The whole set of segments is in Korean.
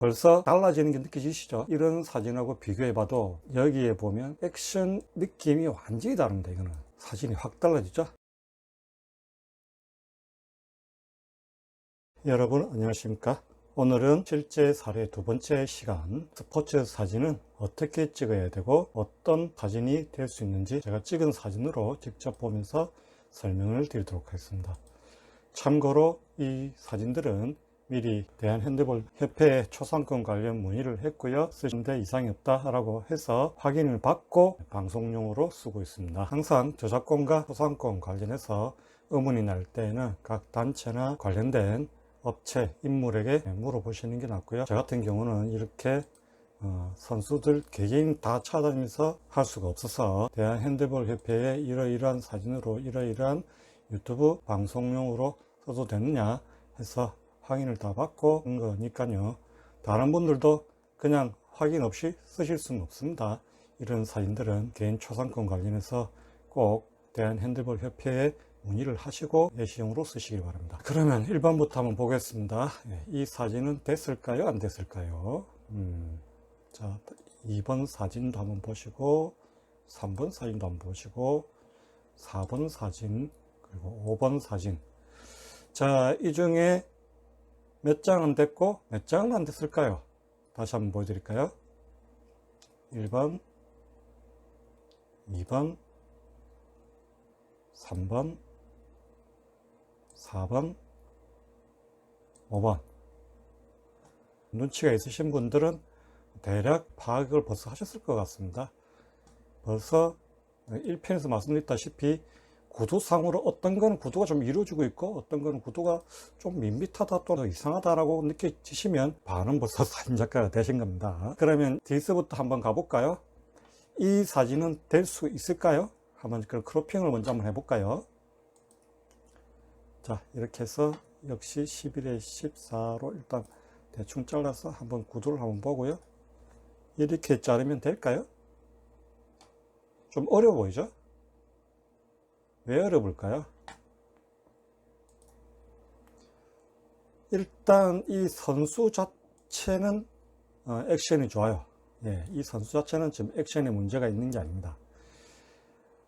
벌써 달라지는 게 느껴지시죠? 이런 사진하고 비교해 봐도 여기에 보면 액션 느낌이 완전히 다릅니다. 이거는 사진이 확 달라지죠? 여러분 안녕하십니까? 오늘은 실제 사례 두 번째 시간, 스포츠 사진은 어떻게 찍어야 되고 어떤 사진이 될 수 있는지 제가 찍은 사진으로 직접 보면서 설명을 드리도록 하겠습니다. 참고로 이 사진들은 미리 대한핸드볼협회에 초상권 관련 문의를 했고요. 쓰시는데 이상이 없다라고 해서 확인을 받고 방송용으로 쓰고 있습니다. 항상 저작권과 초상권 관련해서 의문이 날 때에는 각 단체나 관련된 업체, 인물에게 물어보시는 게 낫고요. 저 같은 경우는 이렇게 선수들 개개인 다 찾아다니면서 할 수가 없어서 대한핸드볼협회에 이러이러한 사진으로 이러이러한 유튜브 방송용으로 써도 되느냐 해서 확인을 다 받고 한 거니까요. 다른 분들도 그냥 확인 없이 쓰실 수는 없습니다. 이런 사진들은 개인 초상권 관련해서 꼭 대한핸드볼협회에 문의를 하시고 예시용으로 쓰시기 바랍니다. 그러면 1번부터 한번 보겠습니다. 이 사진은 됐을까요? 안 됐을까요? 자, 2번 사진도 한번 보시고 3번 사진도 한번 보시고 4번 사진 그리고 5번 사진. 자, 이 중에 몇 장은 됐고 몇 장은 안 됐을까요? 다시 한번 보여드릴까요? 1번, 2번, 3번, 4번, 5번. 눈치가 있으신 분들은 대략 파악을 벌써 하셨을 것 같습니다. 벌써 1편에서 말씀드렸다시피 구도상으로 어떤 거는 구도가 좀 이루어지고 있고 어떤 거는 구도가 좀 밋밋하다 또 이상하다라고 느껴지시면 반은 벌써 사진작가가 되신 겁니다. 그러면 디스부터 한번 가볼까요? 이 사진은 될 수 있을까요? 한번 그 크로핑을 먼저 한번 해볼까요? 자, 이렇게 해서 역시 11에 14로 일단 대충 잘라서 한번 구도를 한번 보고요. 이렇게 자르면 될까요? 좀 어려워 보이죠? 왜 어려울까요? 일단 이 선수 자체는 액션이 좋아요. 예, 이 선수 자체는 지금 액션에 문제가 있는 게 아닙니다.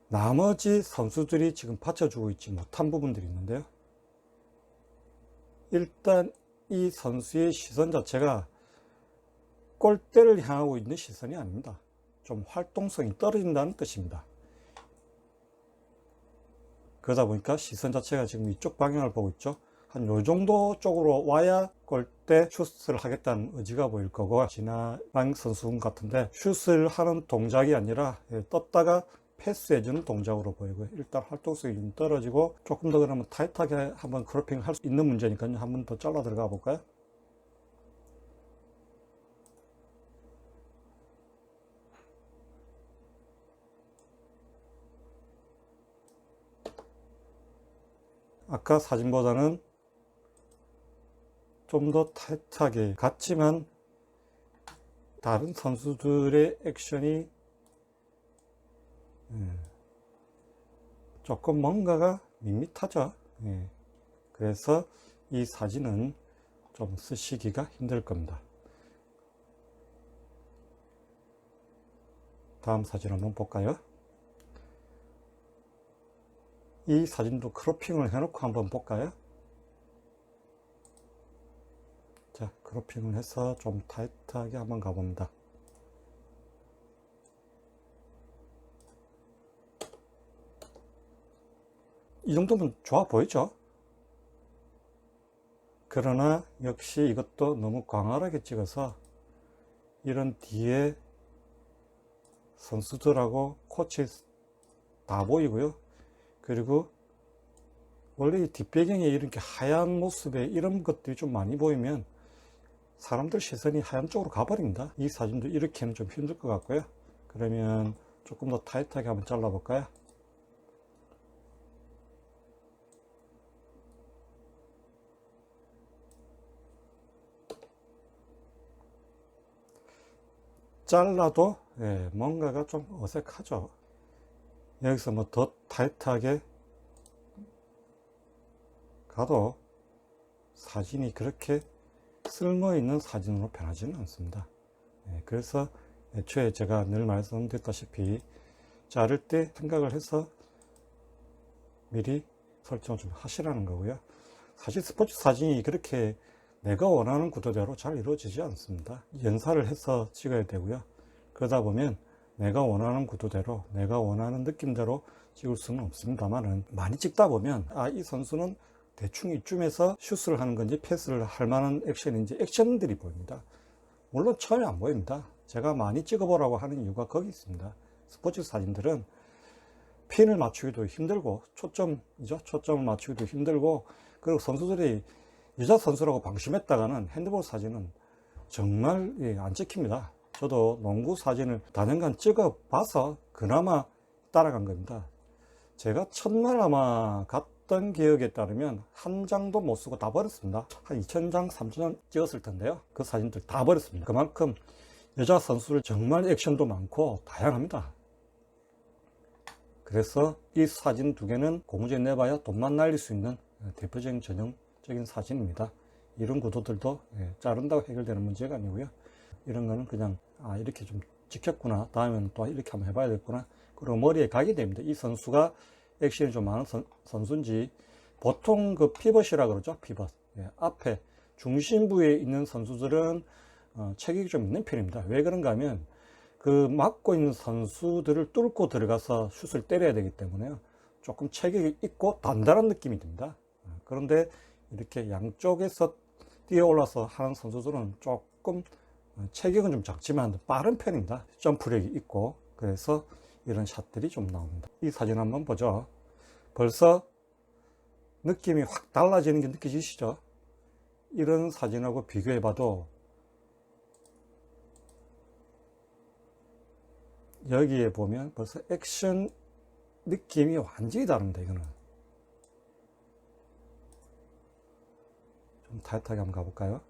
나머지 선수들이 지금 받쳐주고 있지 못한 부분들이 있는데요. 일단 이 선수의 시선 자체가 골대를 향하고 있는 시선이 아닙니다. 좀 활동성이 떨어진다는 뜻입니다. 그러다 보니까 시선 자체가 지금 이쪽 방향을 보고 있죠. 한 요 정도 쪽으로 와야 골대 슛을 하겠다는 의지가 보일 거고, 지나방 선수 같은데 슛을 하는 동작이 아니라 떴다가 패스해주는 동작으로 보이고요. 일단 활동성이 좀 떨어지고 조금 더 그러면 타이트하게 한번 크로핑을 할 수 있는 문제니까요. 한번 더 잘라 들어가 볼까요? 아까 사진보다는 좀 더 타이트하게 같지만 다른 선수들의 액션이 조금 뭔가가 밋밋하죠. 그래서 이 사진은 좀 쓰시기가 힘들 겁니다. 다음 사진 한번 볼까요? 이 사진도 크로핑을 해놓고 한번 볼까요? 자, 크로핑을 해서 좀 타이트하게 한번 가봅니다. 이 정도면 좋아 보이죠? 그러나 역시 이것도 너무 광활하게 찍어서 이런 뒤에 선수들하고 코치 다 보이고요. 그리고 원래 이 뒷배경에 이렇게 하얀 모습에 이런 것들이 좀 많이 보이면 사람들 시선이 하얀 쪽으로 가버립니다. 이 사진도 이렇게는 좀 힘들 것 같고요. 그러면 조금 더 타이트하게 한번 잘라볼까요? 잘라도 뭔가가 좀 어색하죠. 여기서 뭐 더 타이트하게 가도 사진이 그렇게 쓸모있는 사진으로 변하지는 않습니다. 그래서 애초에 제가 늘 말씀드렸다시피 자를 때 생각을 해서 미리 설정을 좀 하시라는 거고요. 사실 스포츠 사진이 그렇게 내가 원하는 구도대로 잘 이루어지지 않습니다. 연사를 해서 찍어야 되고요. 그러다 보면 내가 원하는 구도대로, 내가 원하는 느낌대로 찍을 수는 없습니다만은, 많이 찍다 보면 이 선수는 대충 이쯤에서 슛을 하는 건지 패스를 할 만한 액션인지 액션들이 보입니다. 물론 처음에 안 보입니다. 제가 많이 찍어보라고 하는 이유가 거기 있습니다. 스포츠 사진들은 핀을 맞추기도 힘들고, 초점을 맞추기도 힘들고, 그리고 선수들이 여자 선수라고 방심했다가는 핸드볼 사진은 정말 안 찍힙니다. 저도 농구 사진을 다년간 찍어봐서 그나마 따라간 겁니다. 제가 첫날 아마 갔던 기억에 따르면 한 장도 못 쓰고 다 버렸습니다. 한 2000장, 3000장 찍었을 텐데요. 그 사진들 다 버렸습니다. 그만큼 여자 선수를 정말 액션도 많고 다양합니다. 그래서 이 사진 두 개는 고무줄에 내봐야 돈만 날릴 수 있는 대표적인 전형적인 사진입니다. 이런 구도들도 자른다고 해결되는 문제가 아니고요. 이런 거는 그냥 이렇게 좀 찍혔구나, 다음에는 또 이렇게 한번 해봐야 되겠구나, 그리고 머리에 가게 됩니다. 이 선수가 액션이 좀 많은 선수인지. 보통 그 피벗이라 그러죠. 피벗. 앞에 중심부에 있는 선수들은 체격이 좀 있는 편입니다. 왜 그런가 하면 그 막고 있는 선수들을 뚫고 들어가서 슛을 때려야 되기 때문에요. 조금 체격이 있고 단단한 느낌이 듭니다. 그런데 이렇게 양쪽에서 뛰어 올라서 하는 선수들은 조금 체격은 좀 작지만 빠른 편입니다. 점프력이 있고. 그래서 이런 샷들이 좀 나옵니다. 이 사진 한번 보죠. 벌써 느낌이 확 달라지는 게 느껴지시죠? 이런 사진하고 비교해 봐도 여기에 보면 벌써 액션 느낌이 완전히 다릅니다. 이거는 좀 타이트하게 한번 가볼까요?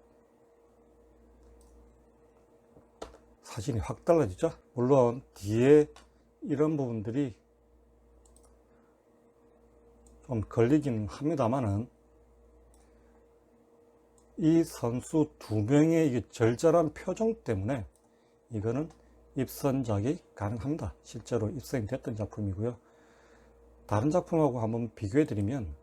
사진이 확 달라지죠? 물론 뒤에 이런 부분들이 좀 걸리긴 합니다만은, 이 선수 두 명의 이게 절절한 표정 때문에 이거는 입선작이 가능합니다. 실제로 입선이 됐던 작품이고요. 다른 작품하고 한번 비교해 드리면,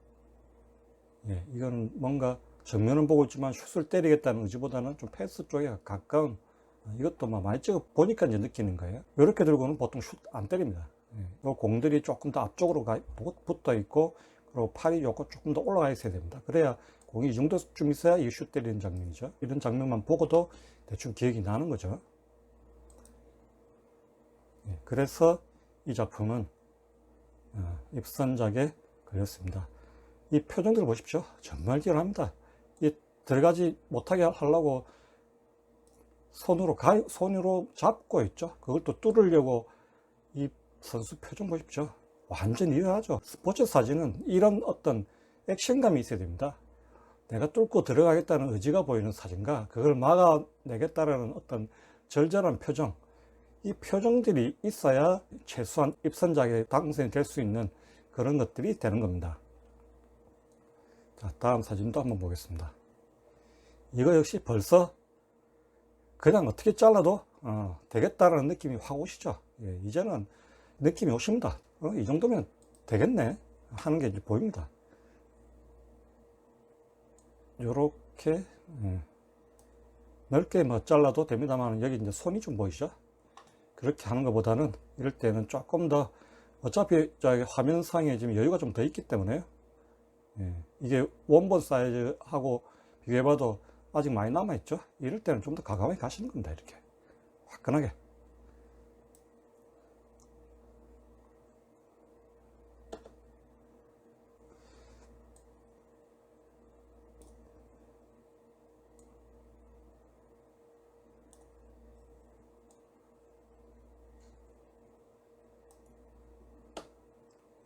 이거는 뭔가 정면은 보고 있지만 슛을 때리겠다는 의지보다는 좀 패스 쪽에 가까운, 이것도 많이 찍어 보니까 이제 느끼는 거예요. 이렇게 들고는 보통 슛 안 때립니다. 이 공들이 조금 더 앞쪽으로 붙어 있고, 그리고 팔이 조금 더 올라가 있어야 됩니다. 그래야 공이 이 정도쯤 있어야 이 슛 때리는 장면이죠. 이런 장면만 보고도 대충 기억이 나는 거죠. 그래서 이 작품은 입선작에 걸렸습니다. 이 표정들 보십시오. 정말 뛰어납니다. 이 들어가지 못하게 하려고 손으로 잡고 있죠. 그걸 또 뚫으려고. 이 선수 표정 보십시오. 완전 리얼하죠. 스포츠 사진은 이런 어떤 액션감이 있어야 됩니다. 내가 뚫고 들어가겠다는 의지가 보이는 사진과 그걸 막아내겠다는 어떤 절절한 표정, 이 표정들이 있어야 최소한 입선작에 당선이 될 수 있는 그런 것들이 되는 겁니다. 자, 다음 사진도 한번 보겠습니다. 이거 역시 벌써 그냥 어떻게 잘라도 되겠다라는 느낌이 확 오시죠. 이제는 느낌이 오십니다. 이 정도면 되겠네 하는 게 이제 보입니다. 요렇게 넓게 잘라도 됩니다만, 여기 이제 손이 좀 보이죠. 그렇게 하는 것보다는 이럴 때는 조금 더, 어차피 저기 화면상에 지금 여유가 좀 더 있기 때문에, 이게 원본 사이즈하고 비교해봐도 아직 많이 남아있죠. 이럴 때는 좀 더 과감하게 가시는 겁니다. 이렇게 화끈하게.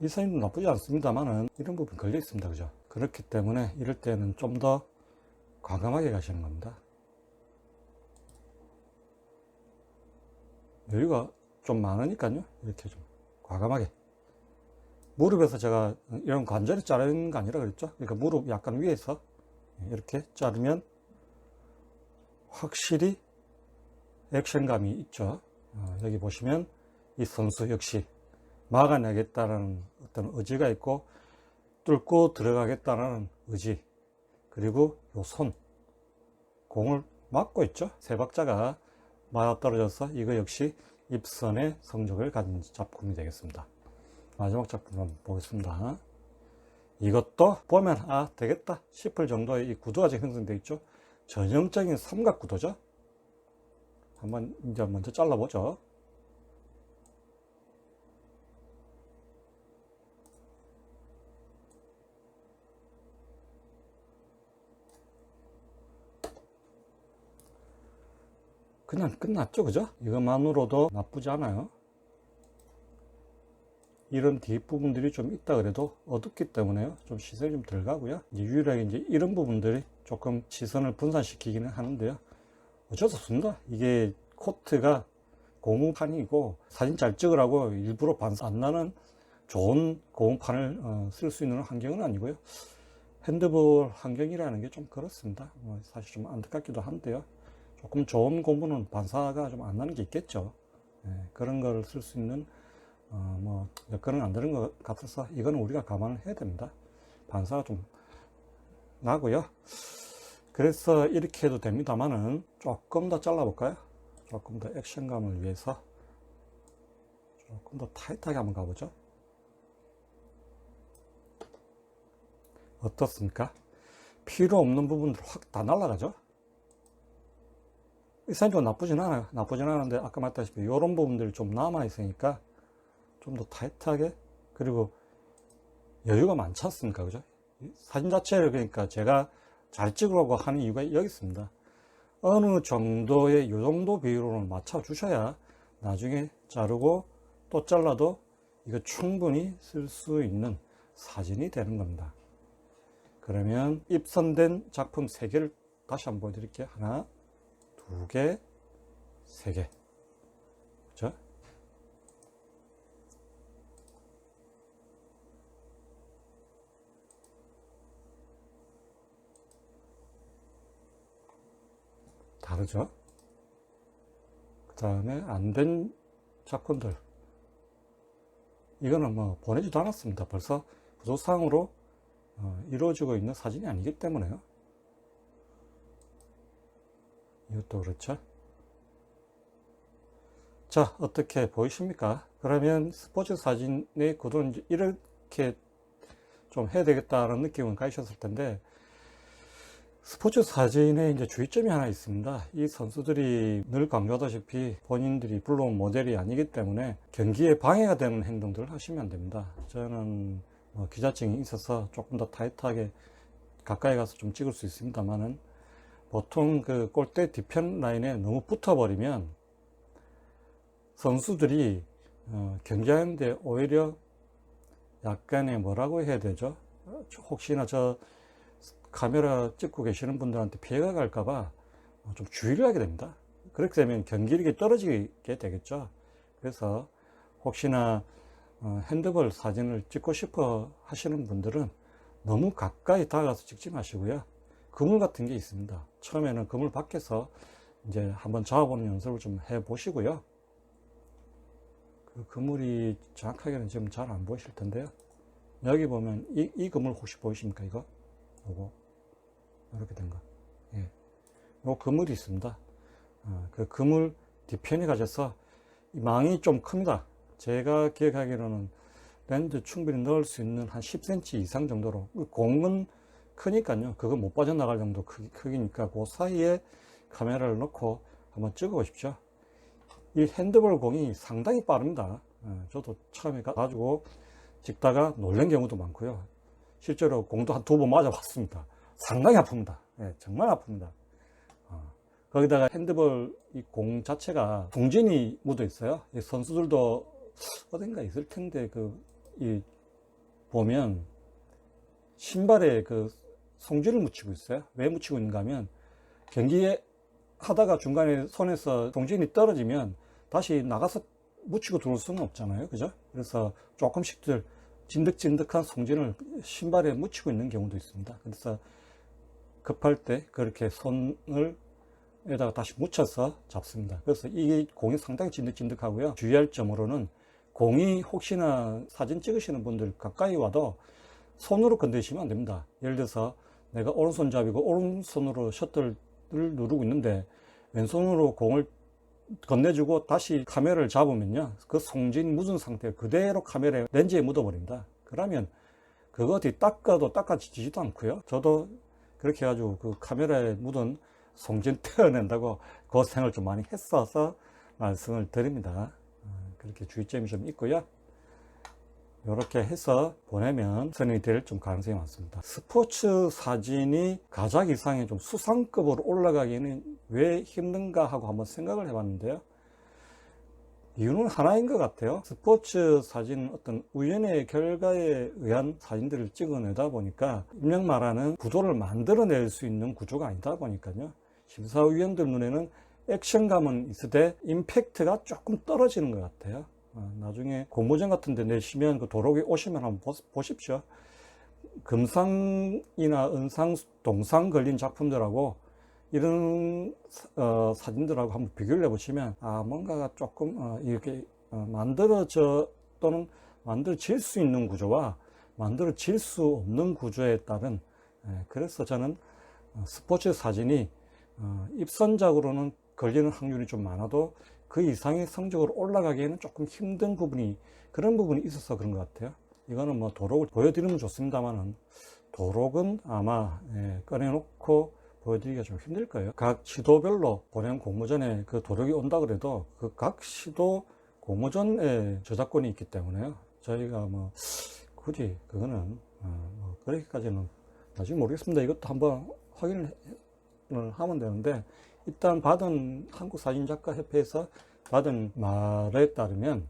이 사진도 나쁘지 않습니다만은 이런 부분 걸려 있습니다. 그죠? 그렇기 때문에 이럴 때는 좀 더 과감하게 가시는 겁니다. 여유가 좀 많으니까요. 이렇게 좀 과감하게. 무릎에서 제가 이런 관절이 자르는 거 아니라 그랬죠. 그러니까 무릎 약간 위에서 이렇게 자르면 확실히 액션감이 있죠. 여기 보시면 이 선수 역시 막아내겠다는 어떤 의지가 있고 뚫고 들어가겠다는 의지, 그리고 요 손, 공을 막고 있죠. 세 박자가 맞아떨어져서 이거 역시 입선의 성적을 가진 작품이 되겠습니다. 마지막 작품 한번 보겠습니다. 이것도 보면 되겠다 싶을 정도의 이 구도가 지금 형성되어 있죠. 전형적인 삼각 구도죠. 한번 이제 먼저 잘라보죠. 그냥 끝났죠, 그죠? 이것만으로도 나쁘지 않아요. 이런 뒷부분들이 좀 있다 그래도 어둡기 때문에요. 좀 시선이 좀 덜 가고요. 이제 유일하게 이제 이런 부분들이 조금 시선을 분산시키기는 하는데요. 어쩔 수 없습니다. 이게 코트가 고무판이고 사진 잘 찍으라고 일부러 반사 안 나는 좋은 고무판을 쓸 수 있는 환경은 아니고요. 핸드볼 환경이라는 게 좀 그렇습니다. 사실 좀 안타깝기도 한데요. 조금 좋은 고무는 반사가 좀 안 나는 게 있겠죠. 그런 걸 쓸 수 있는 뭐 여건은 안 되는 것 같아서 이거는 우리가 감안을 해야 됩니다. 반사가 좀 나고요. 그래서 이렇게 해도 됩니다만은 조금 더 잘라볼까요? 조금 더 액션감을 위해서 조금 더 타이트하게 한번 가보죠. 어떻습니까? 필요 없는 부분들 확 다 날아가죠. 이 사진도 나쁘진 않아요. 나쁘진 않은데 아까 말했다시피 이런 부분들이 좀 남아 있으니까 좀 더 타이트하게, 그리고 여유가 많지 않습니까? 그죠? 사진 자체를 그러니까 제가 잘 찍으려고 하는 이유가 여기 있습니다. 어느 정도의 이 정도 비율로 맞춰 주셔야 나중에 자르고 또 잘라도 이거 충분히 쓸 수 있는 사진이 되는 겁니다. 그러면 입선된 작품 3개를 다시 한번 보여드릴게요. 하나, 2개, 3개. 그죠? 다르죠? 그 다음에 안 된 작품들. 이거는 뭐 보내지도 않았습니다. 벌써 구조상으로 이루어지고 있는 사진이 아니기 때문에요. 이것도 그렇죠. 자, 어떻게 보이십니까? 그러면 스포츠 사진의 구도는 이렇게 좀 해야 되겠다는 느낌은 가지셨을 텐데, 스포츠 사진에 이제 주의점이 하나 있습니다. 이 선수들이 늘 강조하다시피 본인들이 물론 모델이 아니기 때문에 경기에 방해가 되는 행동들을 하시면 안 됩니다. 저는 기자증이 있어서 조금 더 타이트하게 가까이 가서 좀 찍을 수 있습니다만은, 보통 그 골대 뒤편 라인에 너무 붙어버리면 선수들이 경기하는데 오히려 약간의 뭐라고 해야 되죠? 혹시나 저 카메라 찍고 계시는 분들한테 피해가 갈까봐 좀 주의를 하게 됩니다. 그렇게 되면 경기력이 떨어지게 되겠죠. 그래서 혹시나 핸드볼 사진을 찍고 싶어 하시는 분들은 너무 가까이 다가가서 찍지 마시고요. 그물 같은 게 있습니다. 처음에는 그물 밖에서 이제 한번 잡아보는 연습을 좀 해 보시고요. 그 그물이 정확하게는 지금 잘 안 보이실 텐데요. 여기 보면 이 그물 혹시 보이십니까? 이거? 요거. 이렇게 된 거. 예. 요 그물이 있습니다. 그 그물 뒤편에 가셔서 망이 좀 큽니다. 제가 기억하기로는 렌즈 충분히 넣을 수 있는 한 10cm 이상 정도로, 공은 크니까요. 그거 못 빠져나갈 정도 크기니까 그 사이에 카메라를 넣고 한번 찍어 보십시오. 이 핸드볼 공이 상당히 빠릅니다. 저도 처음에 가지고 찍다가 놀란 경우도 많고요. 실제로 공도 한 2번 맞아봤습니다. 상당히 아픕니다. 정말 아픕니다. 거기다가 핸드볼 이 공 자체가 송진이 묻어 있어요. 선수들도 어딘가 있을 텐데 보면 신발에 그 송진을 묻히고 있어요. 왜 묻히고 있는가 하면 경기에 하다가 중간에 손에서 송진이 떨어지면 다시 나가서 묻히고 들어올 수는 없잖아요. 그죠? 그래서 조금씩들 진득진득한 송진을 신발에 묻히고 있는 경우도 있습니다. 그래서 급할 때 그렇게 손을 공에다가 다시 묻혀서 잡습니다. 그래서 이 공이 상당히 찐득찐득하고요. 주의할 점으로는 공이 혹시나 사진 찍으시는 분들 가까이 와도 손으로 건드시면 안 됩니다. 예를 들어서 내가 오른손잡이고 오른손으로 셔터를 누르고 있는데 왼손으로 공을 건네주고 다시 카메라를 잡으면요, 그 송진 묻은 상태 그대로 카메라에 렌즈에 묻어버립니다. 그러면 그거 어디 닦아도 닦아지지도 않고요. 저도 그렇게 해가지고 그 카메라에 묻은 송진 떼어낸다고 고생을 좀 많이 했어서 말씀을 드립니다. 그렇게 주의점이 좀 있고요. 이렇게 해서 보내면 선이 될 좀 가능성이 많습니다. 스포츠 사진이 가작 이상의 좀 수상급으로 올라가기는 왜 힘든가 하고 한번 생각을 해봤는데요. 이유는 하나인 것 같아요. 스포츠 사진은 어떤 우연의 결과에 의한 사진들을 찍어내다 보니까 임명 말하는 구도를 만들어낼 수 있는 구조가 아니다 보니까요. 심사위원들 눈에는 액션감은 있으되 임팩트가 조금 떨어지는 것 같아요. 나중에 공모전 같은 데 내시면 그 도로에 오시면 한번 보십시오. 금상이나 은상, 동상 걸린 작품들하고 이런 사진들하고 한번 비교를 해보시면 뭔가가 조금 이렇게 만들어져 또는 만들어질 수 있는 구조와 만들어질 수 없는 구조에 따른 그래서 저는 스포츠 사진이 입선작으로는 걸리는 확률이 좀 많아도 그 이상의 성적으로 올라가기에는 조금 힘든 부분이 그런 부분이 있어서 그런 것 같아요. 이거는 뭐 도록을 보여드리면 좋습니다만은 도록은 아마 꺼내놓고 보여드리기가 좀 힘들 거예요. 각 시도별로 본연 공모전에 그 도록이 온다 그래도 그 각 시도 공모전에 저작권이 있기 때문에요. 저희가 뭐 굳이 그거는 뭐 그렇게까지는 나중에 모르겠습니다. 이것도 한번 확인을 하면 되는데 일단 받은 한국사진작가협회에서 받은 말에 따르면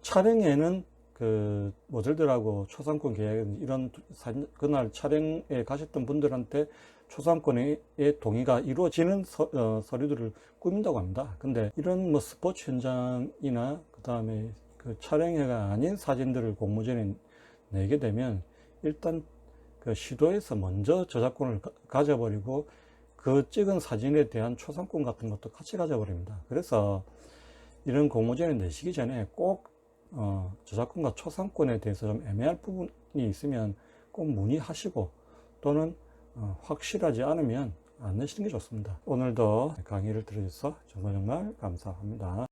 촬영에는 그 모델들하고 초상권 계약 이런 사진 그날 촬영에 가셨던 분들한테 초상권의 동의가 이루어지는 서류들을 꾸민다고 합니다. 근데 이런 뭐 스포츠 현장이나 그 다음에 그 촬영회가 아닌 사진들을 공모전에 내게 되면 일단 그 시도에서 먼저 저작권을 가져버리고 그 찍은 사진에 대한 초상권 같은 것도 같이 가져버립니다. 그래서 이런 공모전에 내시기 전에 꼭 저작권과 초상권에 대해서 좀 애매할 부분이 있으면 꼭 문의하시고 또는 확실하지 않으면 안 내시는 게 좋습니다. 오늘도 강의를 들어주셔서 정말 감사합니다.